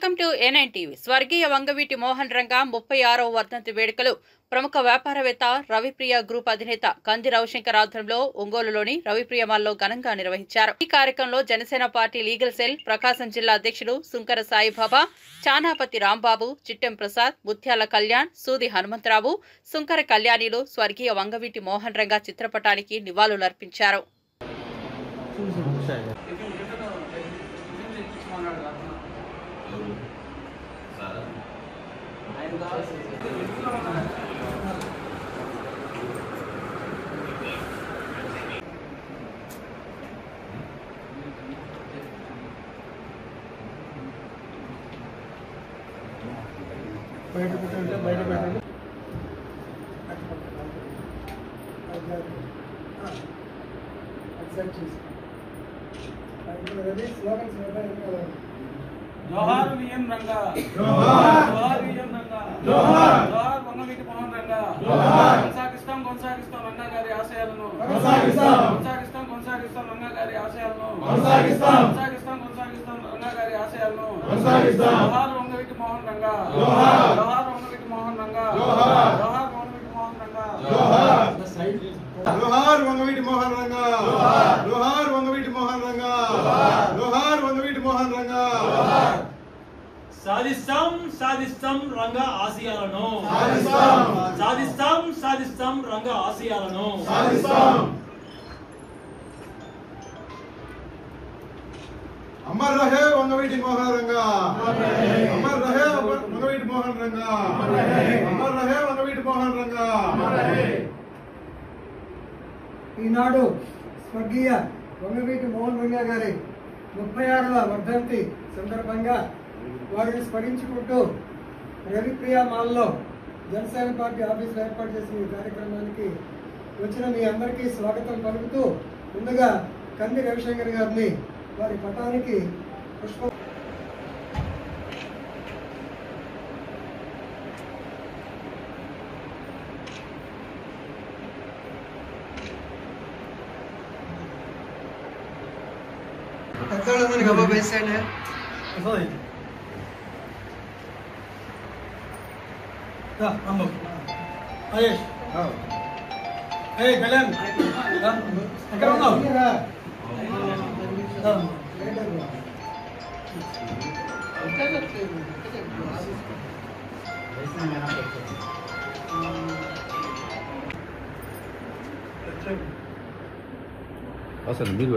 Welcome to A9 TV. స్వర్గీయ వంగవీటి మోహన్ రంగా 36వ వర్ధంతి వేడుకలు ప్రముఖ వ్యాపారవేత్త రవిప్రియ గ్రూప్ అధినేత కంది రవిశంకర్ ఆధ్వర్యంలో ఒంగోలులోని రవిప్రియ మాల్లో ఘనంగా నిర్వహించారు. ఈ కార్యక్రమంలో జనసేన పార్టీ లీగల్ సెల్ ప్రకాశం జిల్లా అధ్యక్షుడు సుంకర సాయిబాబా, చానాపతి రాంబాబు, చిట్టెం ప్రసాద్, ముత్యాల కళ్యాణ్, సూది హనుమంతరావు, సుంకర కళ్యాణిలు స్వర్గీయ వంగవీటి మోహన్ రంగా చిత్రపటానికి నివాళులర్పించారు. जोहार वीएम रंगा, जोहार वीएम रंगा, जोहार వంగవీటి మోహన్ రంగా, కొనసాగిస్తాం రంగా గారి ఆశయాలను, కొనసాగిస్తాం రంగా గారి ఆశయాలను, కొనసాగిస్తాం రంగా గారి ఆశయాలను. జోహార్ వంగవీటి మోహన్ రంగా, జోహార్ వంగవీటి మోహన్ రంగా, జోహార్ వంగవీటి మోహన్ రంగా, జోహార్ వంగవీటి మోహన్ రంగా, జోహార్ వంగవీటి మోహన్ రంగా, జోహార్ వంగవీటి మోహన్ రంగా. సాధిస్తాం రంగా ఆశయాలను, సాధిస్తాం రంగా ఆశయాలను. అమర్ రహే వంగవీటి మోహన్ రంగా, అమర్ రహే వంగవీటి మోహన్ రంగా, అమర్ రహే వంగవీటి మోహన్ రంగా. ఈనాడు స్వర్గీయ వంగవీటి మోహన్ రంగా గారి 36వ వర్ధంతి సందర్భంగా వారిని స్మరించుకుంటూ రవిప్రియ మాల్లో జనసేన పార్టీ ఆఫీసులో ఏర్పాటు చేసిన ఈ కార్యక్రమానికి వచ్చిన మీ అందరికీ స్వాగతం పలుకుతూ ముందుగా కంది రవిశంకర్ గారిని వారి పటానికి పుష్పం గబా వేసాడు. కళ్యాణ్ ఎక్కడ ఉన్నావు? అసలు మీరు